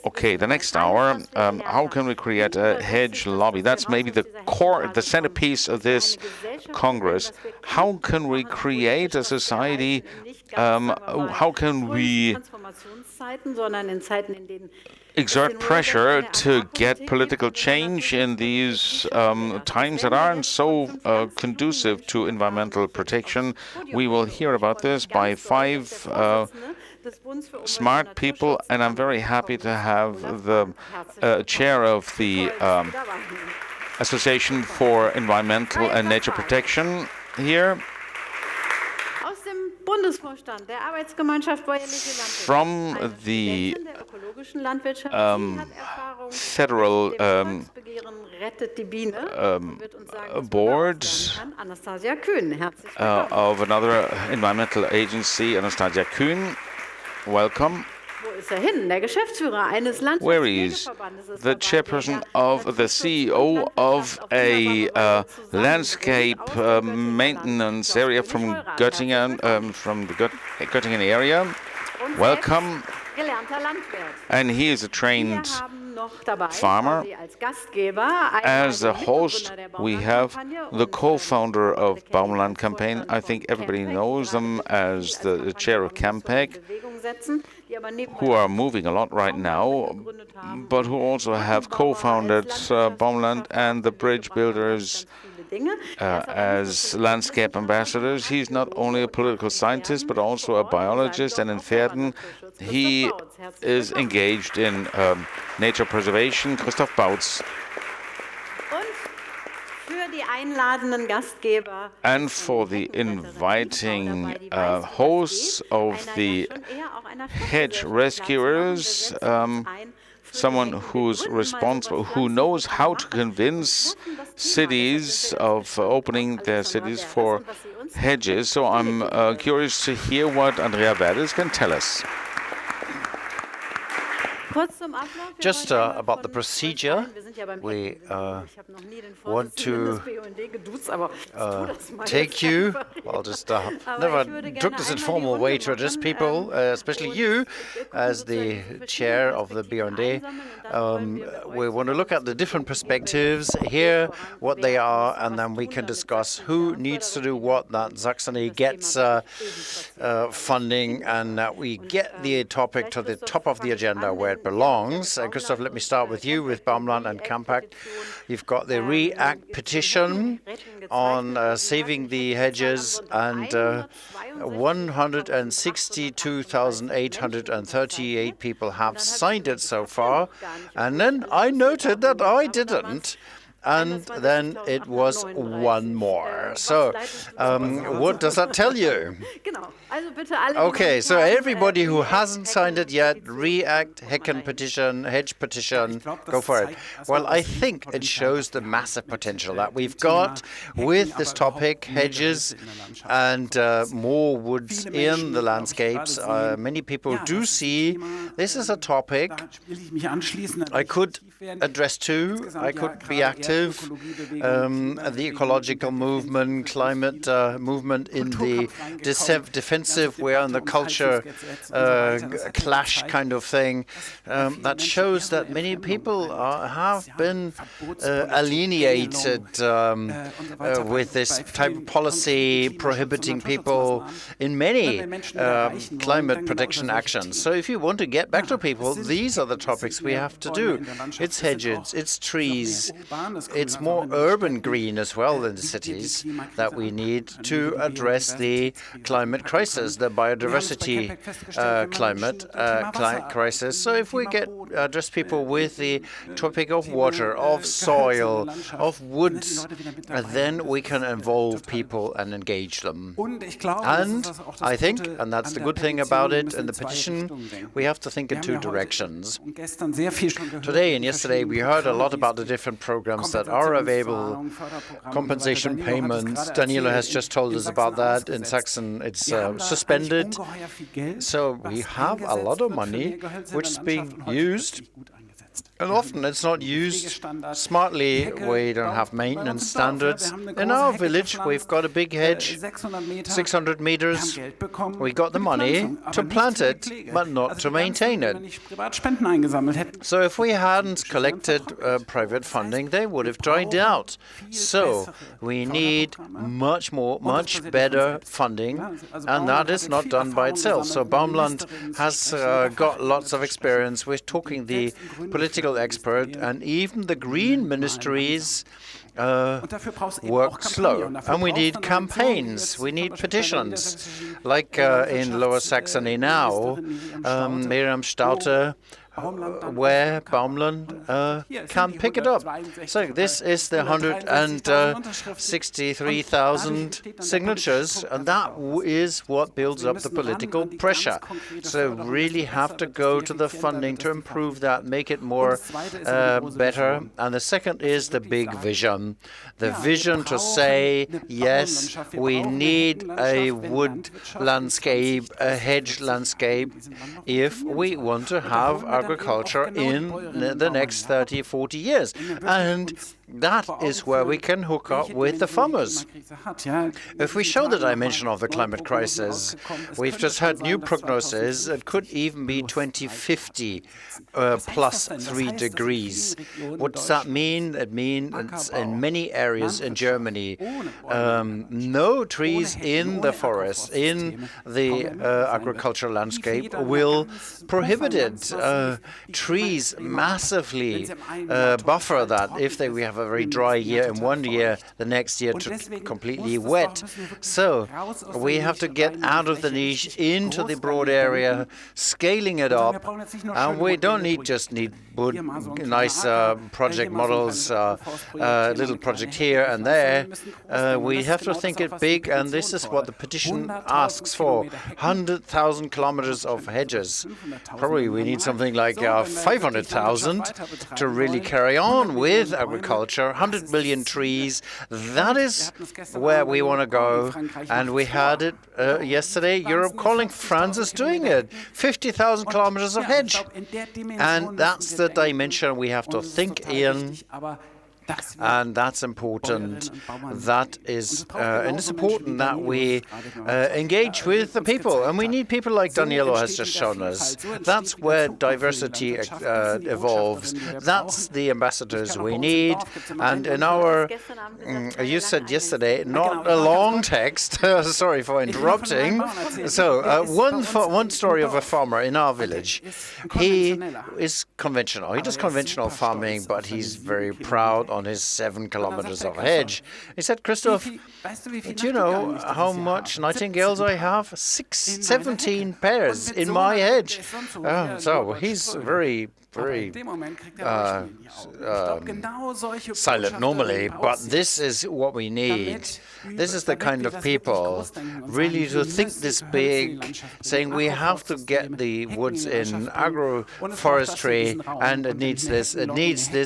Okay, the next hour, how can we create a hedge lobby? That's maybe the core, the centerpiece of this Congress. How can we create a society? How can we exert pressure to get political change in these times that aren't so conducive to environmental protection? We will hear about this by 5 smart people, and I'm very happy to have the chair of the Association for Environmental and Nature Protection here. From the federal board of another environmental agency, Anastasia Kühn. Welcome. Where is the chairperson of the CEO of a landscape maintenance area from Göttingen, from the Göttingen area? Welcome. And he is a trained farmer. As a host, we have the co-founder of Baumland campaign. I think everybody knows them as the chair of Campact, who are moving a lot right now, but who also have co-founded Baumland and the bridge builders as landscape ambassadors. He's not only a political scientist, but also a biologist, and in Pferden, he is engaged in nature preservation. Christoph Bautz. And for the inviting hosts of the hedge rescuers, someone who's responsible, who knows how to convince cities of opening their cities for hedges. So I'm curious to hear what Andrea Verdes can tell us. Just about the procedure, we want to take you, well, just never took this informal way to address people, especially you, as the chair of the BUND. We want to look at the different perspectives, hear what they are, and then we can discuss who needs to do what, that Saxony gets funding, and that we get the topic to the top of the agenda where it belongs. Christoph, let me start with you, with Baumland and Campact. You've got the REACT petition on saving the hedges, and 162,838 people have signed it so far. And then I noted that I didn't. And then it was one more. So, what does that tell you? Okay, so everybody who hasn't signed it yet, REACT, hedge petition, go for it. Well, I think it shows the massive potential that we've got with this topic, hedges and more woods in the landscapes. Many people do see this is a topic I could address too. I could be active. The ecological movement, climate movement in the defensive, we're in the culture clash kind of thing. That shows that many people have been alienated with this type of policy prohibiting people in many climate protection actions. So if you want to get back to people, these are the topics we have to do. It's hedges, it's trees, it's more urban green as well in the cities that we need to address the climate crisis, the biodiversity crisis. So if we address people with the topic of water, of soil, of woods, then we can involve people and engage them. And I think, and that's the good thing about it, in the petition, we have to think in two directions. Today and yesterday we heard a lot about the different programs that are available, compensation payments. Daniela has just told us about that. In Saxon, it's suspended. So we have a lot of money which is being used And often it's not used smartly. We don't have maintenance standards. In our village, we've got a big hedge, 600 meters. We got the money to plant it, but not to maintain it. So if we hadn't collected private funding, they would have dried out. So we need much better funding, and that is not done by itself. So BAMLand has got lots of experience with talking the political expert, and even the green ministries work slow. And we need campaigns, we need petitions. Like in Lower Saxony now, Miriam Staudte, where BAMLand can pick it up. So this is the 163,000 signatures, and that is what builds up the political pressure. So really have to go to the funding to improve that, make it more better. And the second is the big vision. The vision to say, yes, we need a wood landscape, a hedge landscape, if we want to have agriculture in the next 30, 40 years. And that is where we can hook up with the farmers. If we show the dimension of the climate crisis, we've just had new prognosis. It could even be 2050 plus 3 degrees. What does that mean? It means in many areas in Germany, no trees in the forest, in the agricultural landscape will prohibit it. Trees massively buffer that if we have a very dry year in one year, the next year to completely wet. So we have to get out of the niche into the broad area, scaling it up, and we don't just need nice project models, little project here and there. We have to think it big, and this is what the petition asks for: 100,000 kilometers of hedges. Probably we need something like 500,000 to really carry on with agriculture. 100 million trees. That is where we want to go. And we had it yesterday. Europe calling. France is doing it. 50,000 kilometers of hedge. And that's the dimension we have to think in. And that's important. That is, and it's important that we engage with the people. And we need people like Danielo has just shown us. That's where diversity evolves. That's the ambassadors we need. And in our, you said yesterday, not a long text. Sorry for interrupting. So one story of a farmer in our village. He is conventional. He does conventional farming, but he's very proud on his 7 kilometers of hedge. He said, Christoph, do you know how much nightingales I have? 17 pairs in my hedge. So he's very silent normally, but this is what we need. This is the kind of people really to think this big, saying we have to get the woods in agroforestry, and it needs this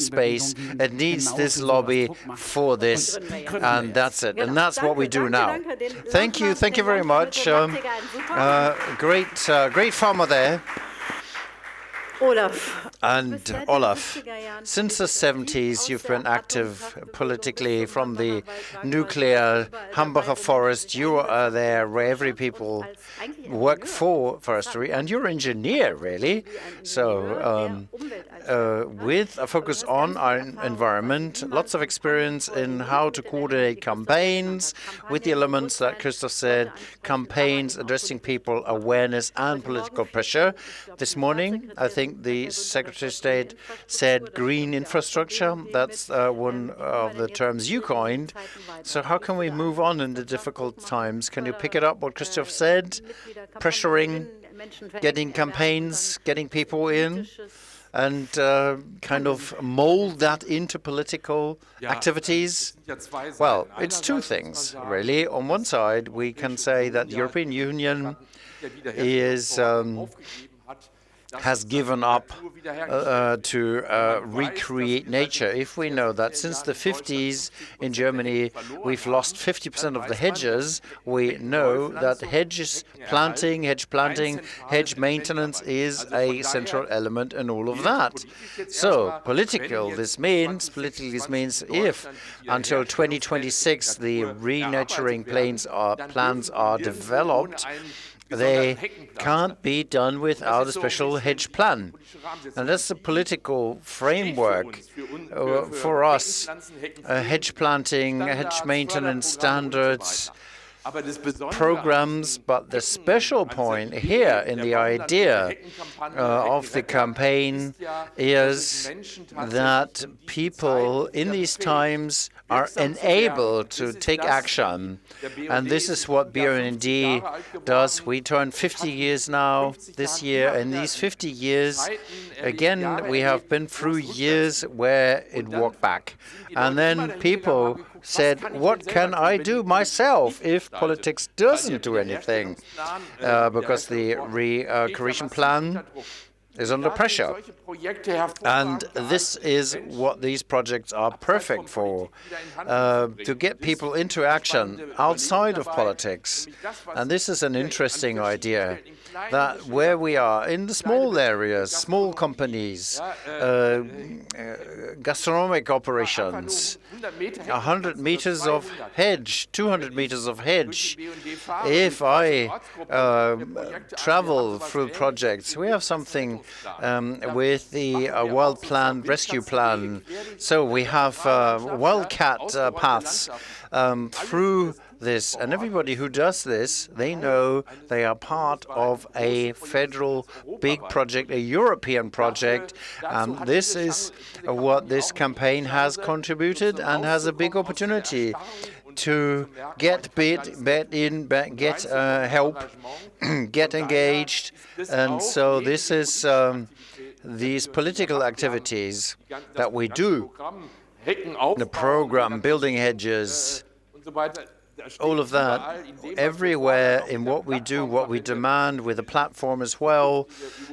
space, it needs this lobby for this, and that's it. And that's what we do now. Thank you very much. Great farmer there. Olaf. And Olaf, since the 70s, you've been active politically from the nuclear Hambacher forest. You are there where every people work for forestry, and you're an engineer, really. So with a focus on our environment, lots of experience in how to coordinate campaigns with the elements that Christoph said, campaigns addressing people, awareness and political pressure. This morning, I think the Secretary of State said green infrastructure. That's one of the terms you coined. So how can we move on in the difficult times? Can you pick it up what Christoph said? Pressuring, getting campaigns, getting people in, and kind of mold that into political activities? Well, it's two things, really. On one side, we can say that the European Union is has given up to recreate nature. If we know that since the 50s in Germany we've lost 50% of the hedges, we know that hedge planting, hedge maintenance is a central element in all of that. So politically this means if until 2026 the renaturing plans are developed, they can't be done without a special hedge plan. And that's the political framework for us. Hedge planting, hedge maintenance standards, programs, but the special point here in the idea of the campaign is that people in these times are enabled to take action. And this is what BUND does. We turn 50 years now this year. In these 50 years, again, we have been through years where it walked back. And then people said, what can I do myself if politics doesn't do anything? Because the recreation plan is under pressure. And this is what these projects are perfect for, to get people into action outside of politics. And this is an interesting idea, that where we are in the small areas, small companies, gastronomic operations, 100 meters of hedge, 200 meters of hedge. If I travel through projects, we have something with the Wildland Rescue Plan. So we have wildcat paths through this, and everybody who does this, they know they are part of a federal big project, a European project. This is what this campaign has contributed and has a big opportunity to get help, get engaged. And so this is these political activities that we do, the program, building hedges, all of that, everywhere in what we do, what we demand with the platform as well,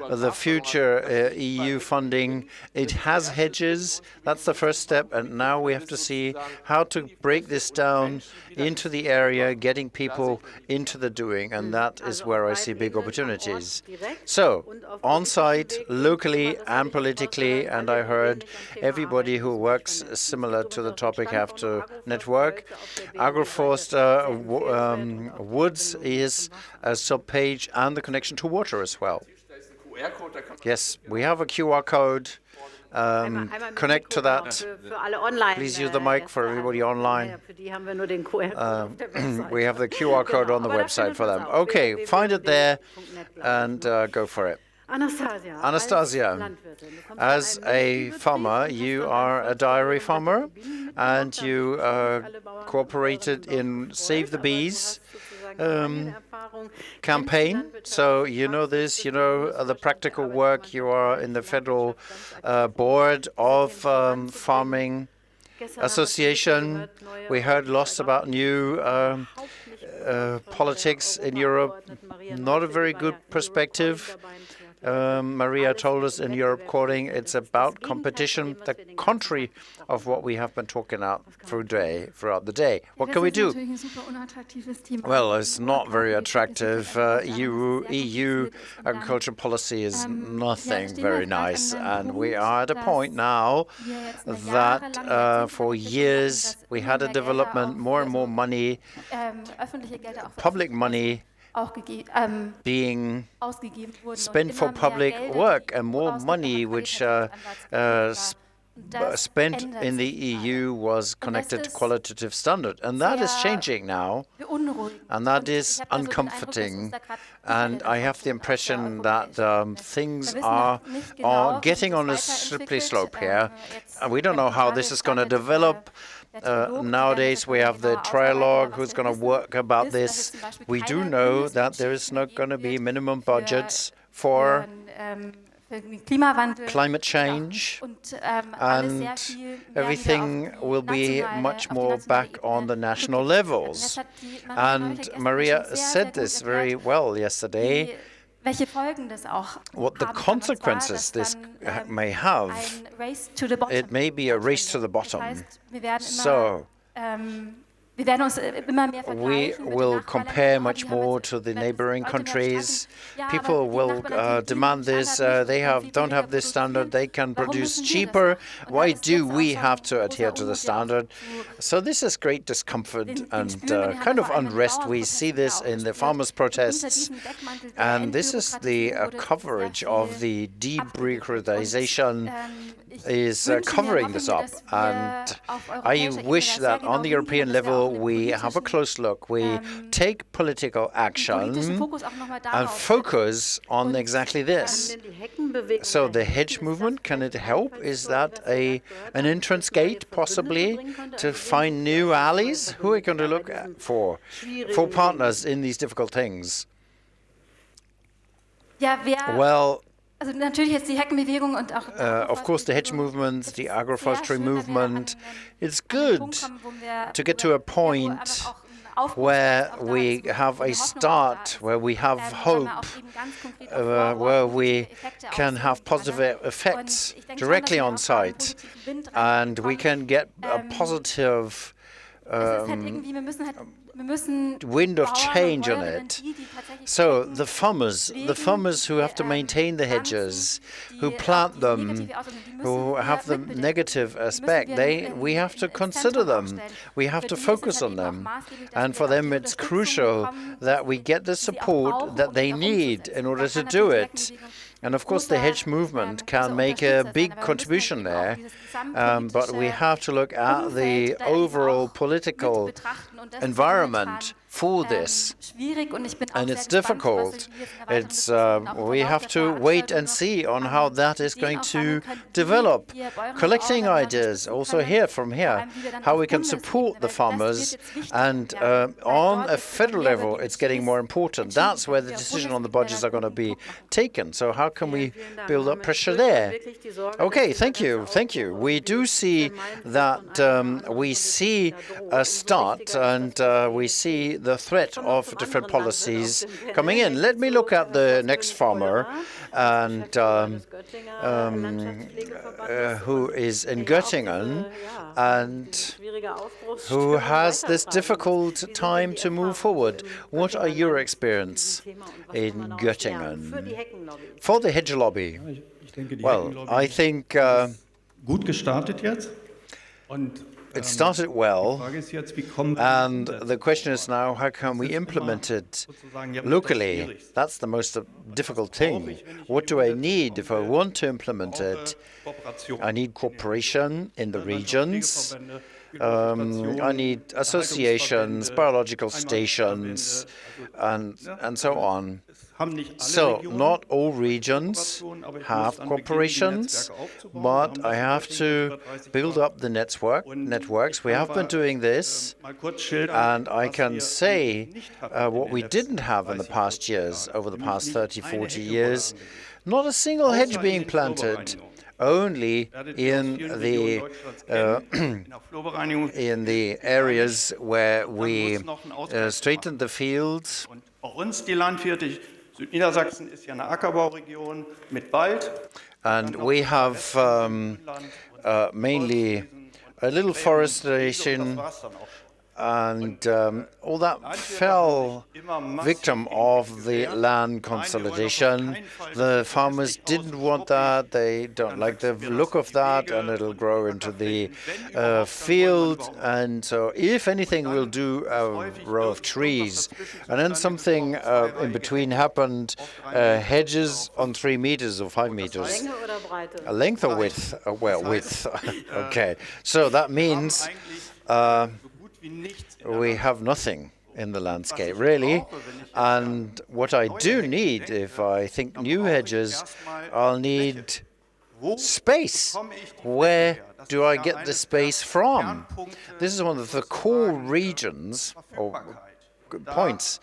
the future EU funding, it has hedges. That's the first step. And now we have to see how to break this down into the area, getting people into the doing. And that is where I see big opportunities. So, on-site, locally and politically, and I heard everybody who works similar to the topic have to network. Agroforest woods is a sub-page and the connection to water as well. Yes, we have a QR code. Connect to that. Please use the mic for everybody online. We have the QR code on the website for them. Okay, find it there and go for it. Anastasia, as a farmer, you are a dairy farmer and you cooperated in Save the Bees campaign. So you know this, you know the practical work. You are in the federal board of farming association. We heard lots about new politics in Europe. Not a very good perspective. Maria told us in Europe Calling, it's about competition, the contrary of what we have been talking about throughout the day. What can we do? Well, it's not very attractive. EU agriculture policy is nothing very nice. And we are at a point now that for years we had a development, more and more money, public money, being spent for public work, and more money which spent in the EU was connected to qualitative standard. And that is changing now, and that is uncomforting. And I have the impression that things are getting on a slippery slope here. And we don't know how this is going to develop. Nowadays we have the trialogue who's going to work about this. We do know that there is not going to be minimum budgets for climate change, and everything will be much more back on the national levels. And Maria said this very well yesterday. what the consequences this may have. It may be a race to the bottom. So we will compare much more to the neighboring countries. People will demand this. They don't have this standard. They can produce cheaper. Why do we have to adhere to the standard? So this is great discomfort and kind of unrest. We see this in the farmers' protests. And this is the coverage of the debureaucratization is covering this up. And I wish that on the European level we have a close look. We take political action and focus on exactly this. So the hedge movement, can it help? Is that an entrance gate possibly to find new allies? Who are we going to look for partners in these difficult things? Well, of course, the hedge movement, the agroforestry movement, it's good to get to a point where we have a start, where we have hope, where we can have positive effects directly on site, and we can get a positive wind of change on it. So the farmers who have to maintain the hedges, who plant them, who have the negative aspect, we have to consider them. We have to focus on them. And for them, it's crucial that we get the support that they need in order to do it. And of course, the hedge movement can make a big contribution there, but we have to look at the overall political environment for this. And it's difficult. We have to wait and see on how that is going to develop. Collecting ideas also from here, how we can support the farmers. And on a federal level, it's getting more important. That's where the decision on the budgets are going to be taken. So how can we build up pressure there? Okay, thank you. Thank you. We do see that we see a start and we see the threat of different policies coming in. Let me look at the next farmer and who is in Göttingen and who has this difficult time to move forward. What are your experience in Göttingen for the hedge lobby? Well, I think it started well, and the question is now, how can we implement it locally? That's the most difficult thing. What do I need if I want to implement it? I need cooperation in the regions. I need associations, biological stations, and so on. So not all regions have corporations, but I have to build up the networks. We have been doing this, and I can say what we didn't have in the past years, over the past 30, 40 years, not a single hedge being planted, only in the areas where we straightened the fields. And we have mainly a little forestation, and all that fell victim of the land consolidation. The farmers didn't want that. They don't like the look of that, and it'll grow into the field. And so if anything, we'll do a row of trees. And then something in between happened, hedges on 3 meters or 5 meters. A length or width? Well, width. Okay. So that means we have nothing in the landscape, really. And what I do need, if I think new hedges, I'll need space. Where do I get the space from? This is one of the core regions or points,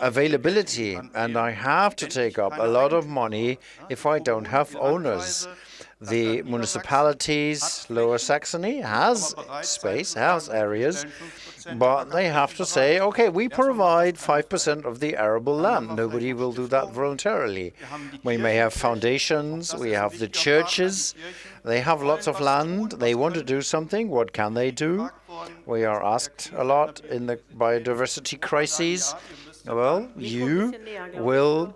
availability, and I have to take up a lot of money if I don't have owners. The municipalities, Lower Saxony, has space, has areas, but they have to say, okay, we provide 5% of the arable land. Nobody will do that voluntarily. We may have foundations, we have the churches, they have lots of land, they want to do something. What can they do? We are asked a lot in the biodiversity crises. Well, you will,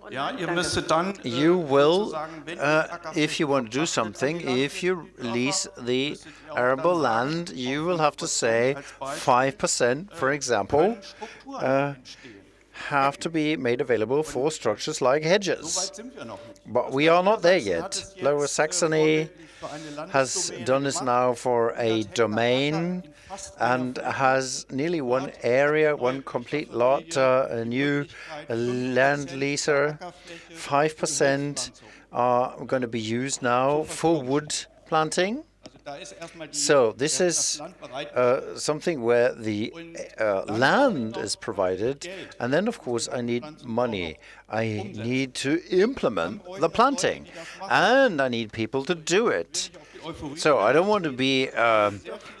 if you want to do something, if you lease the arable land, you will have to say 5%, for example, have to be made available for structures like hedges. But we are not there yet. Lower Saxony has done this now for a domain and has nearly one area, one complete lot, a new land leaser. 5% are going to be used now for wood planting. So this is something where the land is provided, and then of course I need money. I need to implement the planting, and I need people to do it. So I don't want to be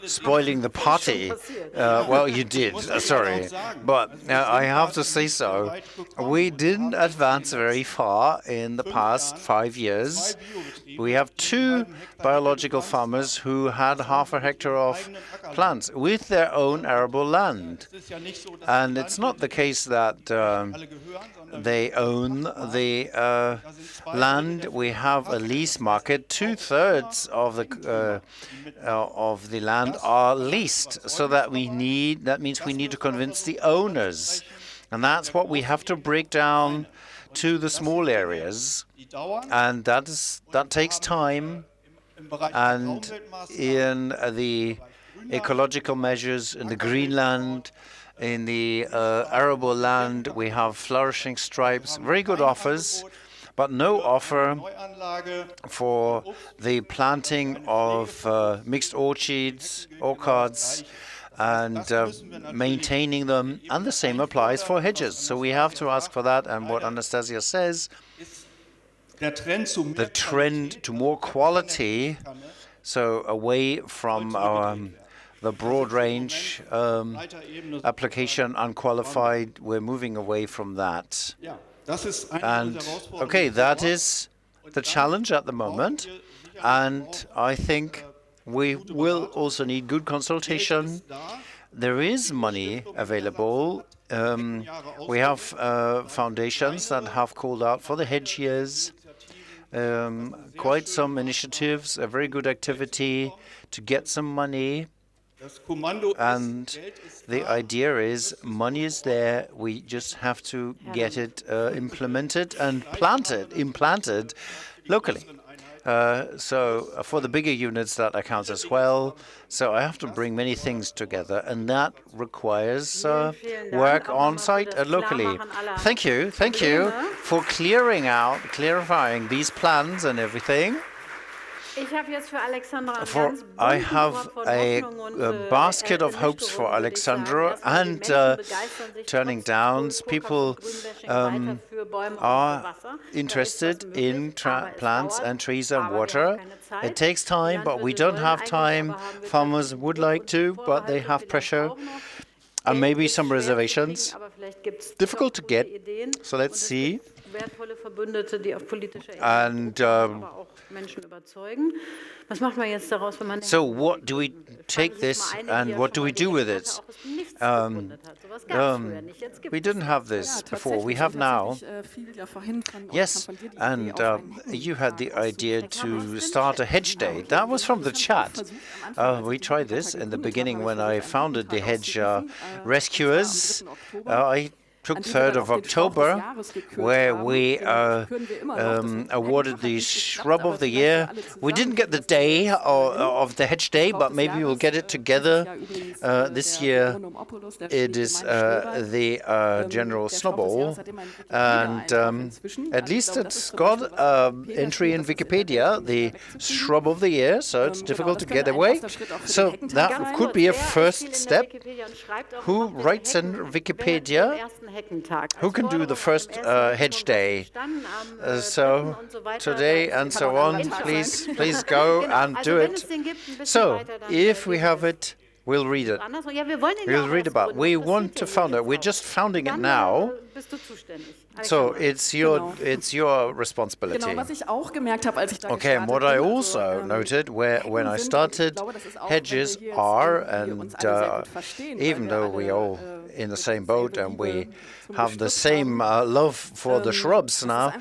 spoiling the party. Well, you did, sorry. But I have to say so. We didn't advance very far in the past 5 years. We have 2 biological farmers who had half a hectare of plants with their own arable land. And it's not the case that they own the land. We have a lease market. 2/3 of the land are leased, so that means we need to convince the owners, and that's what we have to break down to the small areas, and that takes time. And in the ecological measures, in the Greenland, in the arable land, we have flourishing stripes, very good offers, but no offer for the planting of mixed orchards, and maintaining them, and the same applies for hedges. So we have to ask for that, and what Anastasia says, the trend to more quality, so away from the broad range application, unqualified, we're moving away from that. And okay, that is the challenge at the moment, and I think we will also need good consultation. There is money available. We have foundations that have called out for the hedge years. Quite some initiatives, a very good activity to get some money. And the idea is money is there, we just have to get it implemented and implanted locally. So for the bigger units, that accounts as well. So I have to bring many things together, and that requires work on site and locally. Thank you for clarifying these plans and everything. I have a basket of hopes for Alexandra and turning downs. People are interested in plants and trees and water. It takes time, but we don't have time. Farmers would like to, but they have pressure and maybe some reservations. Difficult to get, so let's see. And so what do we take this and what do we do with it? We didn't have this before. We have now. Yes, and you had the idea to start a hedge day. That was from the chat. We tried this in the beginning when I founded the Hedge Rescuers. I took 3rd of October, where we awarded the Shrub of the Year. We didn't get the day of the hedge day, but maybe we'll get it together. This year it is the General Snowball, and at least it's got entry in Wikipedia, the Shrub of the Year, so it's difficult to get away. So that could be a first step. Who writes in Wikipedia? Who can do the first hedge day? So today and so on, please go and do it. So if we have it, we'll read it. We'll read about it. We want to found it. We're just founding it now. So it's your responsibility. Okay, and what I also noted when I started, hedges are, and even though we all in the same boat and we have the same love for the shrubs now,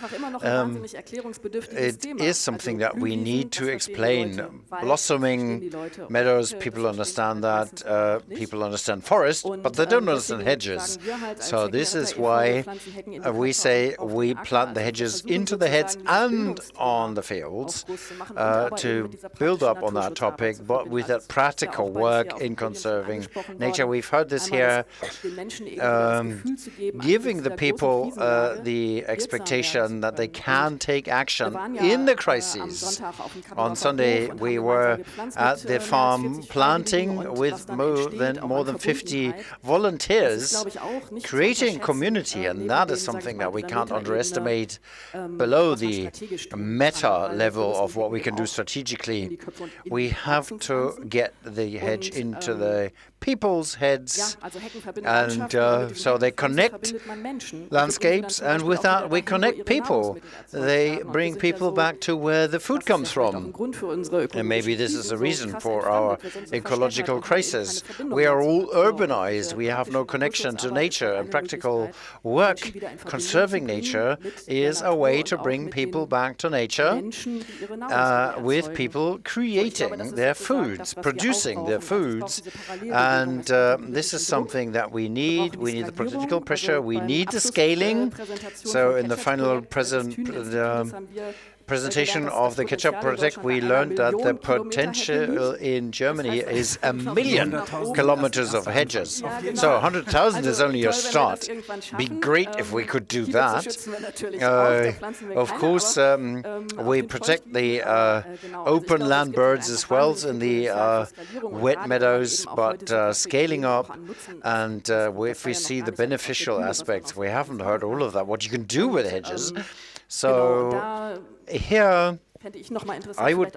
it is something that we need to explain. Blossoming meadows, people understand that, people understand forest, but they don't understand hedges. So this is why we say we plant the hedges into the heads and on the fields to build up on that topic, but with that practical work in conserving nature. We've heard this here, giving the people the expectation that they can take action in the crises. On Sunday, we were at the farm planting with more than 50 volunteers, creating community, and that is something that we can't underestimate below the meta level of what we can do strategically. We have to get the hedge into the people's heads, and so they connect landscapes, and with that we connect people. They bring people back to where the food comes from. And maybe this is a reason for our ecological crisis. We are all urbanized. We have no connection to nature, and practical work conserving nature is a way to bring people back to nature, with people creating their foods, producing their foods. And this is something that we need. We need the political pressure. We need the scaling. So in the final presentation of the Ketchup project, we learned that the potential in Germany is 1 million kilometers of hedges. So 100,000 is only a start. Be great if we could do that. Of course, we protect the open land birds as well as in the wet meadows, but scaling up, and if we see the beneficial aspects, we haven't heard all of that, what you can do with hedges. So here, I would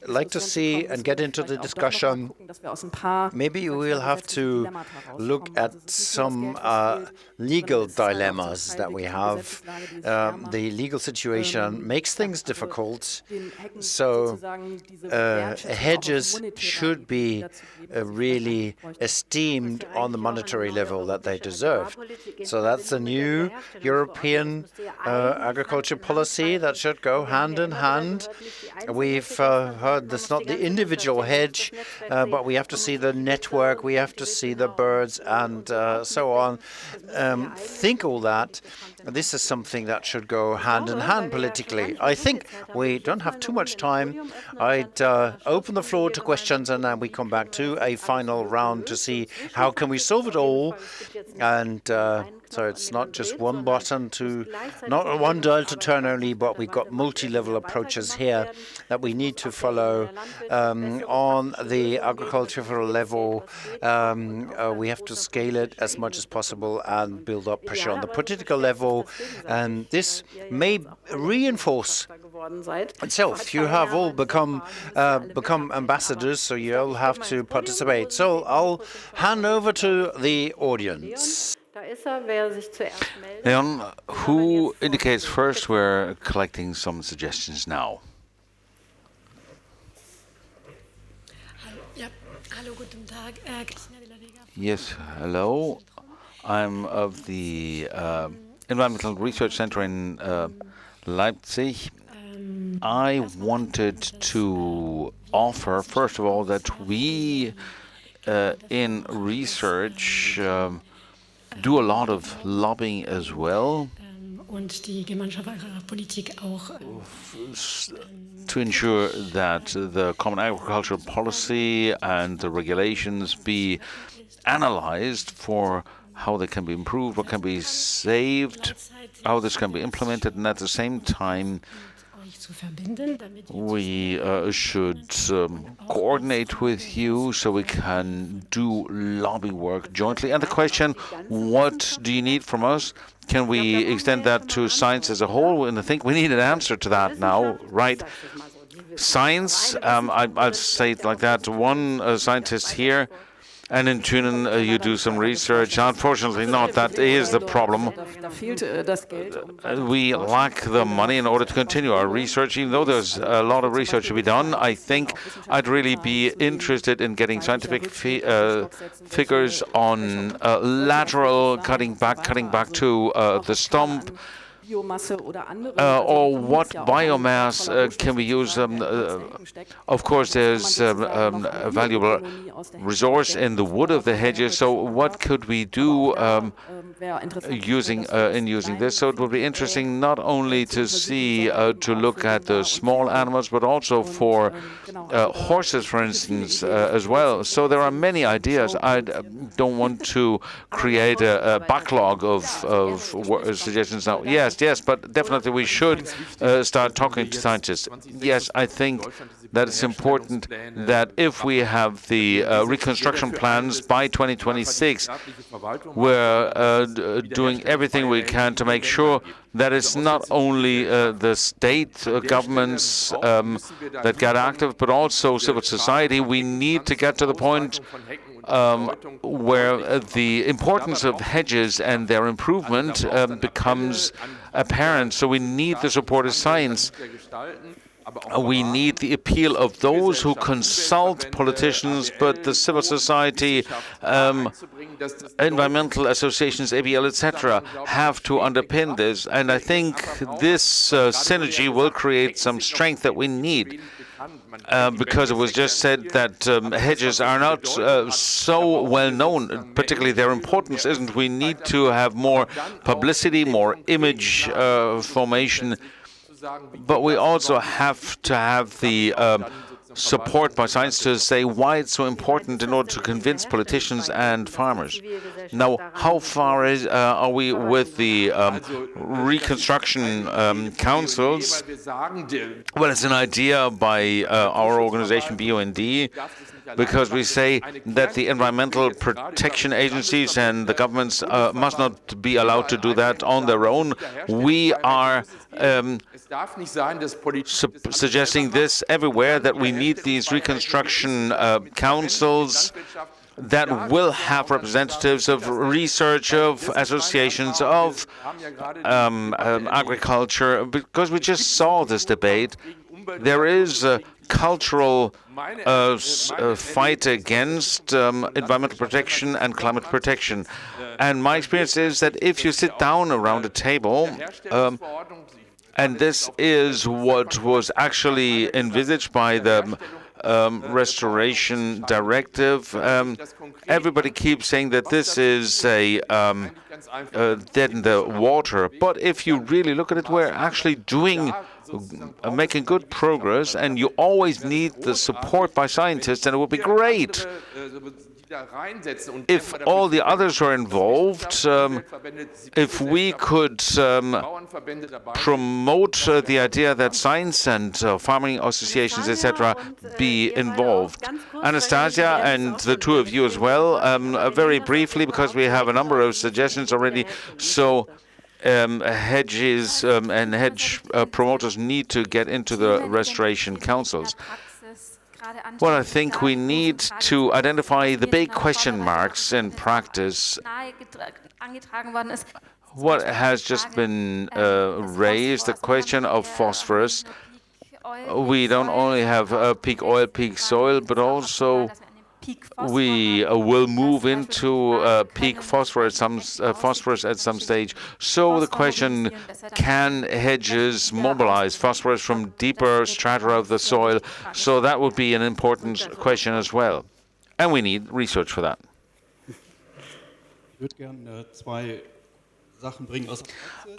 like to see and get into the discussion. Maybe we'll have to look at some legal dilemmas that we have. The legal situation makes things difficult. So hedges should be really esteemed on the monetary level that they deserve. So that's a new European agriculture policy that should go hand in hand. We've heard that's not the individual hedge, but we have to see the network, we have to see the birds, and so on. Think all that. This is something that should go hand in hand politically. I think we don't have too much time. I'd open the floor to questions, and then we come back to a final round to see how can we solve it all. And so it's not just one button not one dial to turn only, but we've got multi-level approaches here that we need to follow. On the agricultural level, we have to scale it as much as possible and build up pressure on the political level. And this may reinforce itself. You have all become ambassadors, so you all have to participate. So I'll hand over to the audience. Who indicates first? We're collecting some suggestions now. Yes, hello. I'm of the Environmental Research Center in Leipzig. I wanted to offer, first of all, that we in research do a lot of lobbying as well to ensure that the common agricultural policy and the regulations be analyzed for how they can be improved, what can be saved, how this can be implemented, and at the same time We should coordinate with you so we can do lobby work jointly. And the question, what do you need from us? Can we extend that to science as a whole? And I think we need an answer to that now, right? Science, I'll say it like that. One scientist here, and in Tunen you do some research. Unfortunately not. That is the problem. We lack the money in order to continue our research. Even though there's a lot of research to be done, I think I'd really be interested in getting scientific figures on lateral cutting back to the stump, or what biomass can we use? Of course, there's a valuable resource in the wood of the hedges. So, what could we do using this? So, it would be interesting not only to see to look at the small animals, but also for horses, for instance, as well. So, there are many ideas. I don't want to create a backlog of suggestions now. Yes, but definitely we should start talking to scientists. Yes, I think that it's important that if we have the reconstruction plans by 2026, we're doing everything we can to make sure that it's not only the state governments that get active, but also civil society. We need to get to the point where the importance of hedges and their improvement becomes apparent. So we need the support of science. We need the appeal of those who consult politicians, but the civil society, environmental associations, AbL, etc., have to underpin this. And I think this synergy will create some strength that we need. Because it was just said that hedges are not so well known, particularly their importance isn't. We need to have more publicity, more image formation, but we also have to have the support by science to say why it's so important in order to convince politicians and farmers. Now, how far are we with the reconstruction councils? Well, it's an idea by our organization, BUND, because we say that the environmental protection agencies and the governments must not be allowed to do that on their own. We are suggesting this everywhere, that we need these reconstruction councils that will have representatives of research, of associations, of agriculture, because we just saw this debate. There is a cultural fight against environmental protection and climate protection. And my experience is that if you sit down around a table, and this is what was actually envisaged by the Restoration Directive. Everybody keeps saying that this is a dead in the water. But if you really look at it, we're actually making good progress, and you always need the support by scientists, and it would be great if all the others were involved, if we could promote the idea that science and farming associations, etc., be involved. Anastasia and the two of you as well, very briefly, because we have a number of suggestions already. So hedges and hedge promoters need to get into the restoration councils. Well, I think we need to identify the big question marks in practice. What has just been raised, the question of phosphorus. We don't only have peak oil, peak soil, but also we will move into peak phosphorus at some stage. So the question, can hedges mobilize phosphorus from deeper strata of the soil? So that would be an important question as well. And we need research for that.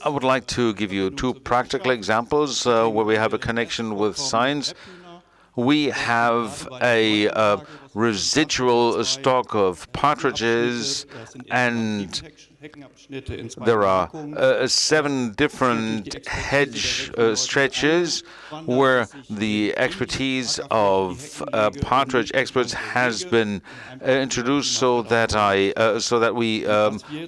I would like to give you two practical examples where we have a connection with science. we have a residual stock of partridges, and there are 7 different hedge stretches where the expertise of partridge experts has been introduced, so that we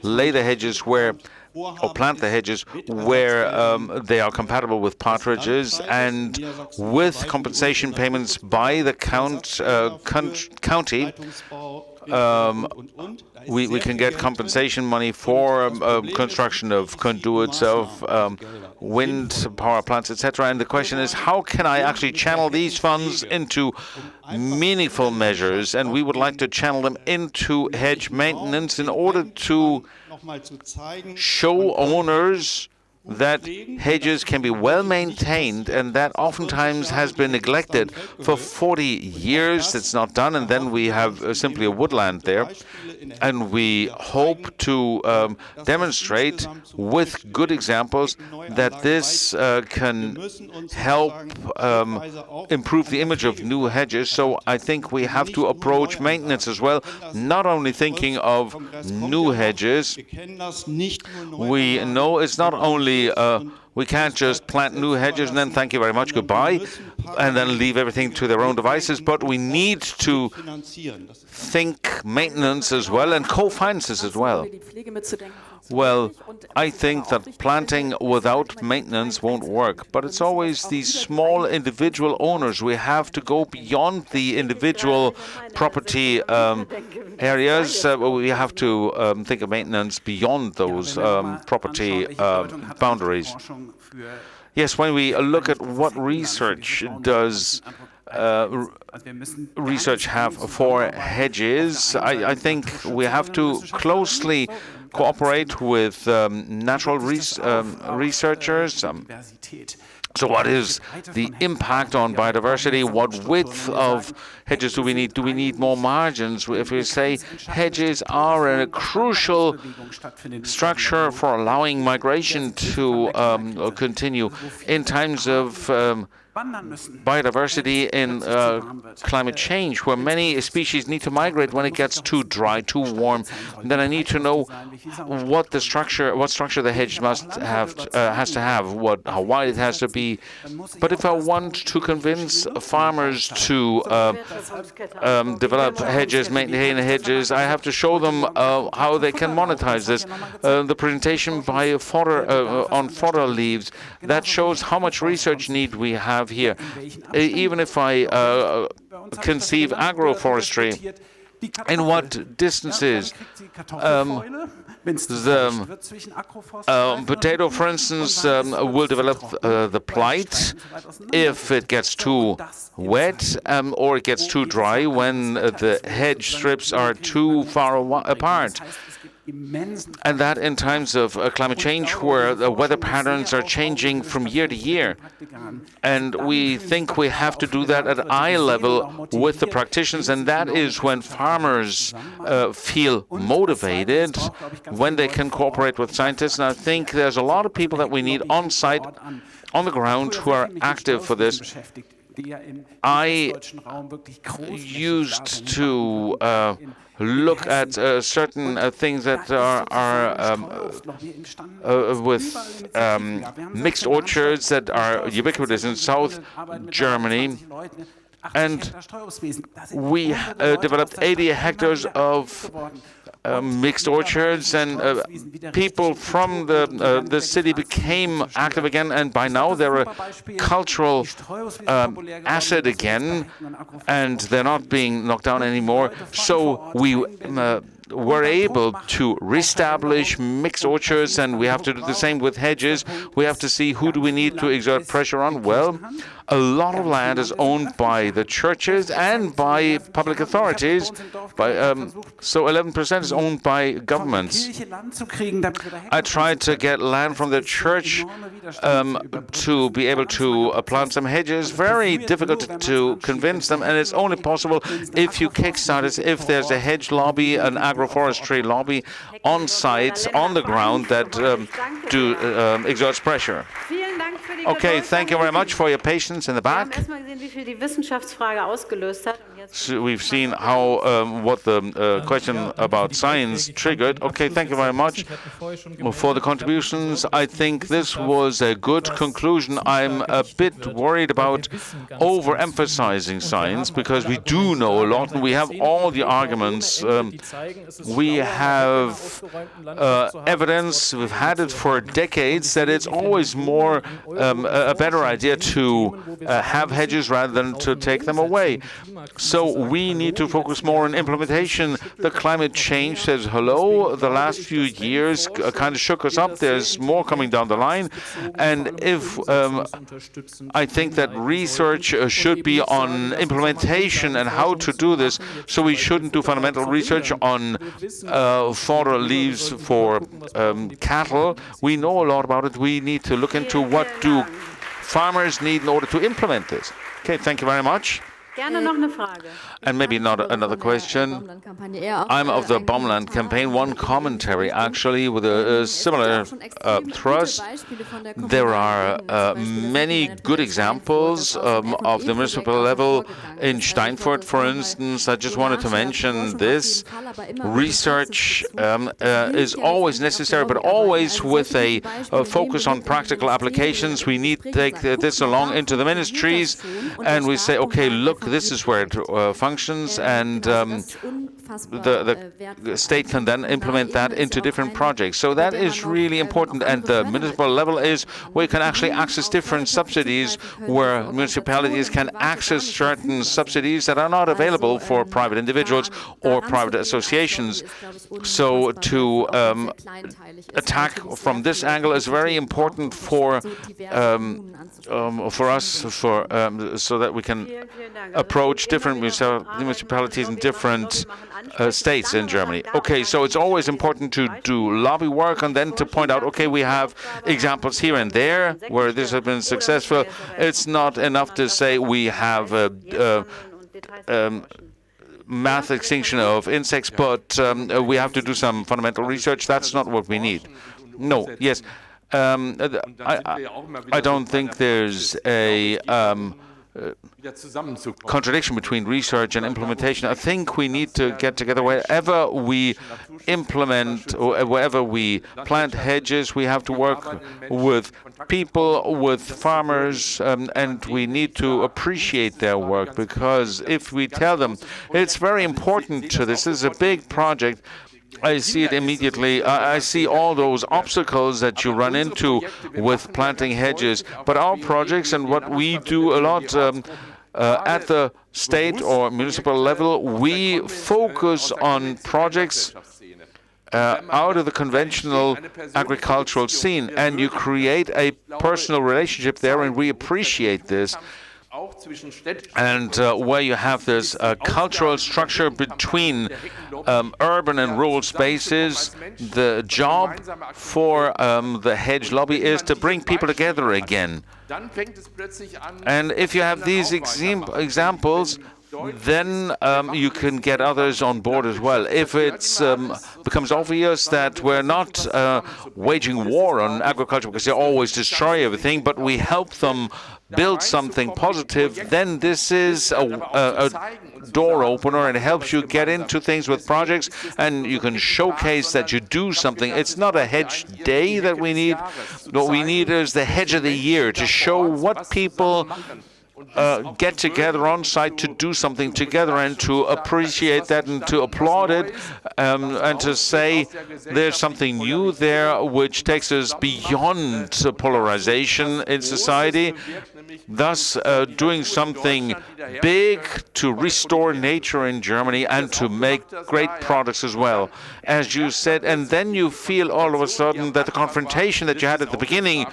lay the hedges where, or plant the hedges where they are compatible with partridges, and with compensation payments by the county, we can get compensation money for construction of conduits, of wind power plants, etc. And the question is, how can I actually channel these funds into meaningful measures? And we would like to channel them into hedge maintenance in order to show owners that hedges can be well maintained, and that oftentimes has been neglected for 40 years. It's not done, and then we have simply a woodland there. And we hope to demonstrate with good examples that this can help improve the image of new hedges. So I think we have to approach maintenance as well, not only thinking of new hedges. We know it's not only we can't just plant new hedges and then thank you very much, goodbye, and then leave everything to their own devices. But we need to think maintenance as well and co-finance this as well. Well, I think that planting without maintenance won't work, but it's always these small individual owners. We have to go beyond the individual property areas. We have to think of maintenance beyond those property boundaries. Yes, when we look at what research does research have for hedges, I think we have to closely cooperate with natural researchers. So what is the impact on biodiversity? What width of hedges do we need? Do we need more margins? If we say hedges are a crucial structure for allowing migration to continue in times of biodiversity in climate change, where many species need to migrate when it gets too dry, too warm, then I need to know what structure the hedge has to have, how wide it has to be. But if I want to convince farmers to develop hedges, maintain hedges, I have to show them how they can monetize this. The presentation by on fodder leaves, that shows how much research need we have here. Even if I conceive agroforestry, in what distances? The potato, for instance, will develop the blight if it gets too wet or it gets too dry when the hedge strips are too far apart. And that in times of climate change, where the weather patterns are changing from year to year. And we think we have to do that at eye level with the practitioners, and that is when farmers feel motivated, when they can cooperate with scientists. And I think there's a lot of people that we need on site, on the ground, who are active for this. I used to look at certain things that are with mixed orchards that are ubiquitous in South Germany. And we developed 80 hectares of mixed orchards, and people from the city became active again, and by now they're a cultural asset again, and they're not being knocked down anymore. So we were able to reestablish mixed orchards, and we have to do the same with hedges. We have to see who do we need to exert pressure on. Well, a lot of land is owned by the churches and by public authorities. So 11% is owned by governments. I tried to get land from the church to be able to plant some hedges. Very difficult to convince them, and it's only possible if you kickstart it, if there's a hedge lobby, an agroforestry lobby on site, on the ground, that exerts pressure. Okay, thank you very much for your patience in the back. So we've seen how what the question about science triggered. Okay, thank you very much for the contributions. I think this was a good conclusion. I'm a bit worried about overemphasizing science because we do know a lot and we have all the arguments. We have evidence, we've had it for decades, that it's always more a better idea to have hedges rather than to take them away. So we need to focus more on implementation. The climate change says hello. The last few years kind of shook us up. There's more coming down the line. And if I think that research should be on implementation and how to do this, so we shouldn't do fundamental research on fodder leaves for cattle. We know a lot about it. We need to look into what do farmers need in order to implement this. Okay, thank you very much. And maybe not another question. I'm of the Baumland campaign. One commentary, actually, with a similar thrust. There are many good examples of the municipal level. In Steinfurt, for instance, I just wanted to mention this. Research is always necessary, but always with a focus on practical applications. We need to take this along into the ministries, and we say, okay, look, this is where it functions, and the state can then implement that into different projects. So that is really important, and the municipal level is where you can actually access different subsidies, where municipalities can access certain subsidies that are not available for private individuals or private associations. So to attack from this angle is very important for us, so that we can approach different municipalities in different states in Germany. Okay, so it's always important to do lobby work and then to point out, okay, we have examples here and there where this has been successful. It's not enough to say we have mass extinction of insects, but we have to do some fundamental research. That's not what we need. No, yes. I don't think there's a contradiction between research and implementation. I think we need to get together. Wherever we implement or wherever we plant hedges, we have to work with people, with farmers, and we need to appreciate their work, because if we tell them it's very important to this is a big project, I see it immediately. I see all those obstacles that you run into with planting hedges. But our projects and what we do a lot at the state or municipal level, we focus on projects out of the conventional agricultural scene, and you create a personal relationship there, and we appreciate this. And where you have this cultural structure between urban and rural spaces, the job for the hedge lobby is to bring people together again. And if you have these examples, then you can get others on board as well. If it becomes obvious that we're not waging war on agriculture because they always destroy everything, but we help them build something positive, then this is a door opener and it helps you get into things with projects, and you can showcase that you do something. It's not a hedge day that we need. What we need is the hedge of the year to show what people get together on site to do something together and to appreciate that and to applaud it, and to say there's something new there which takes us beyond polarization in society, thus doing something big to restore nature in Germany and to make great products as well, as you said. And then you feel all of a sudden that the confrontation that you had at the beginning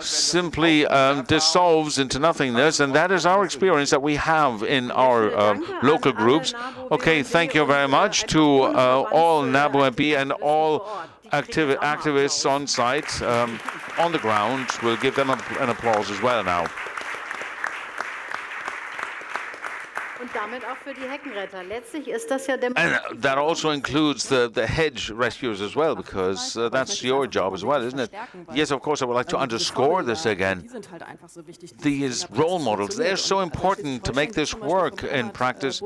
simply dissolves into nothingness, and that is our experience that we have in our local groups. Okay, thank you very much to all NABU MP and all activists on site, on the ground. We'll give them an applause as well now. And that also includes the hedge rescuers as well, because that's your job as well, isn't it? Yes, of course, I would like to underscore this again. These role models, they're so important to make this work in practice.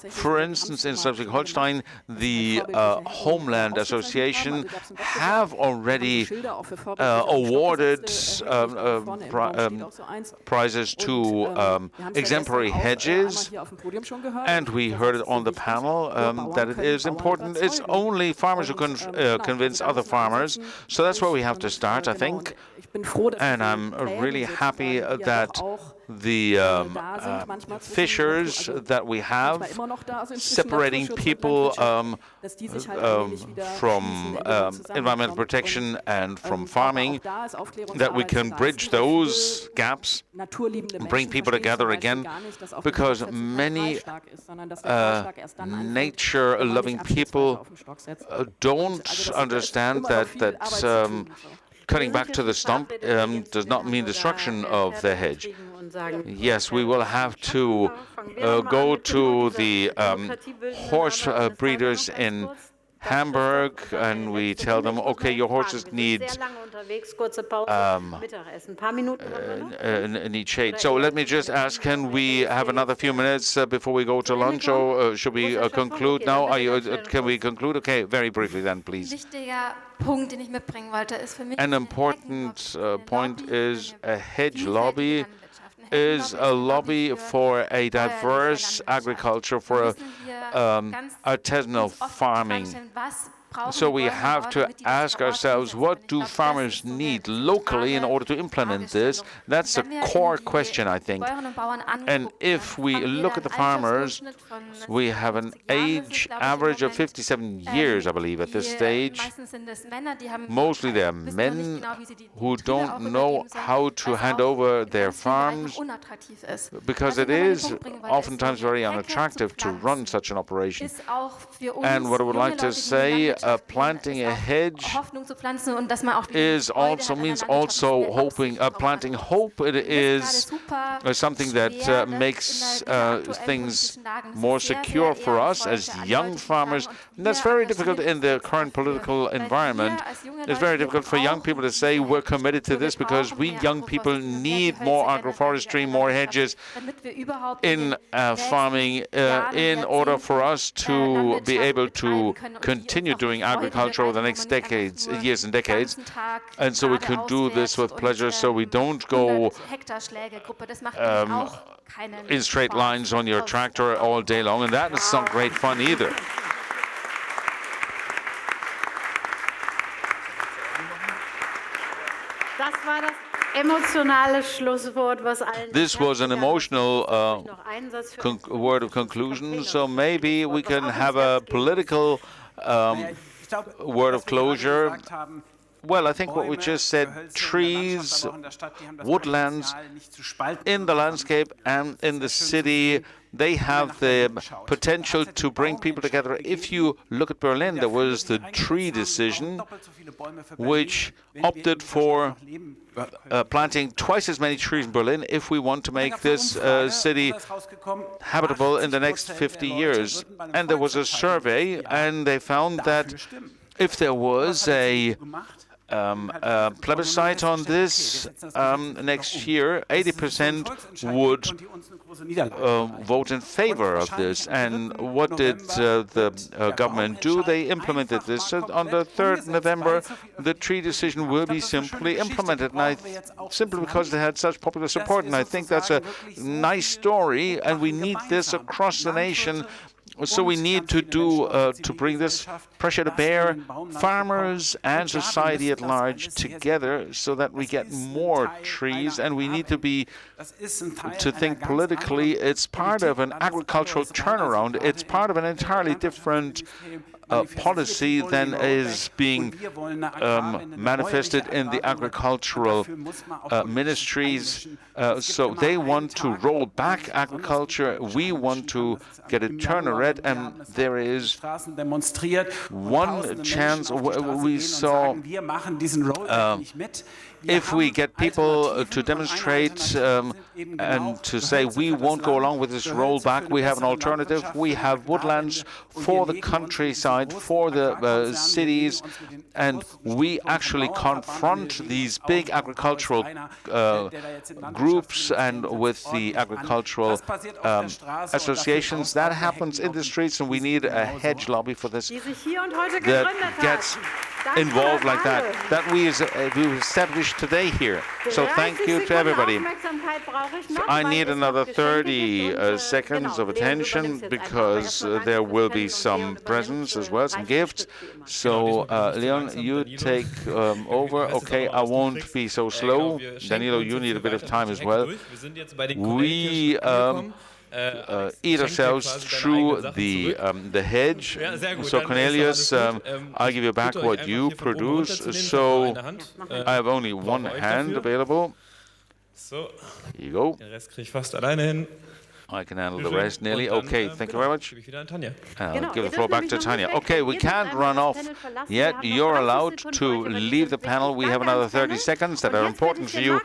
For instance, in Schleswig-Holstein, the Homeland Association have already awarded prizes to exemplary hedges, and we heard it on the panel that it is important. It's only farmers who can convince other farmers, so that's where we have to start, I think. And I'm really happy that the fishers that we have, separating people from environmental protection and from farming, that we can bridge those gaps, bring people together again, because many nature-loving people don't understand that cutting back to the stump does not mean destruction of the hedge. Yes, we will have to go to the horse breeders in Hamburg, and we tell them, okay, your horses need shade. So let me just ask, can we have another few minutes before we go to lunch, or should we conclude now? Can we conclude? Okay, very briefly then, please. An important point is a hedge lobby is a lobby for a diverse agriculture, for artisanal farming. So we have to ask ourselves, what do farmers need locally in order to implement this? That's a core question, I think. And if we look at the farmers, we have an age average of 57 years, I believe, at this stage. Mostly they are men who don't know how to hand over their farms, because it is oftentimes very unattractive to run such an operation. And what I would like to say, planting a hedge is also means also hoping, planting hope. It is something that makes things more secure for us as young farmers. And that's very difficult in the current political environment. It's very difficult for young people to say we're committed to this, because we young people need more agroforestry, more hedges in farming in order for us to be able to continue doing agriculture over the next years and decades. And so we can do this with pleasure, so we don't go in straight lines on your tractor all day long, and that is not great fun either. This was an emotional word of conclusion, so maybe we can have a political word of closure. Well, I think what we just said, trees, woodlands, in the landscape and in the city, they have the potential to bring people together. If you look at Berlin, there was the tree decision, which opted for planting twice as many trees in Berlin if we want to make this city habitable in the next 50 years. And there was a survey, and they found that if there was a plebiscite on this next year, 80% would vote in favor of this. And what did the government do? They implemented this. So on the 3rd November, the tree decision will be simply implemented, and simply because they had such popular support. And I think that's a nice story, and we need this across the nation. So we need to do to bring this pressure to bear, farmers and society at large together, so that we get more trees. And we need to think politically. It's part of an agricultural turnaround. It's part of an entirely different policy than is being manifested in the agricultural ministries. So they want to roll back agriculture. We want to get it turned around, and there is one chance. We saw if we get people to demonstrate and to say we won't go along with this rollback, we have an alternative. We have woodlands for the countryside, for the cities, and we actually confront these big agricultural groups and with the agricultural associations. That happens in the streets, and we need a hedge lobby for this that gets involved like that, that we established today here. So thank you to everybody. I need another 30 seconds of attention because there will be some presents as well, some gifts. So Leon, you take over. Okay, I won't be so slow. Danilo, you need a bit of time as well. We eat ourselves through the hedge. So Cornelius, I'll give you back what you produce. So I have only one hand available. Here you go. I can handle the rest nearly. Okay, thank you very much. I'll give the floor back to Tanya. Okay, we can't run off yet. You're allowed to leave the panel. We have another 30 seconds that are important for you.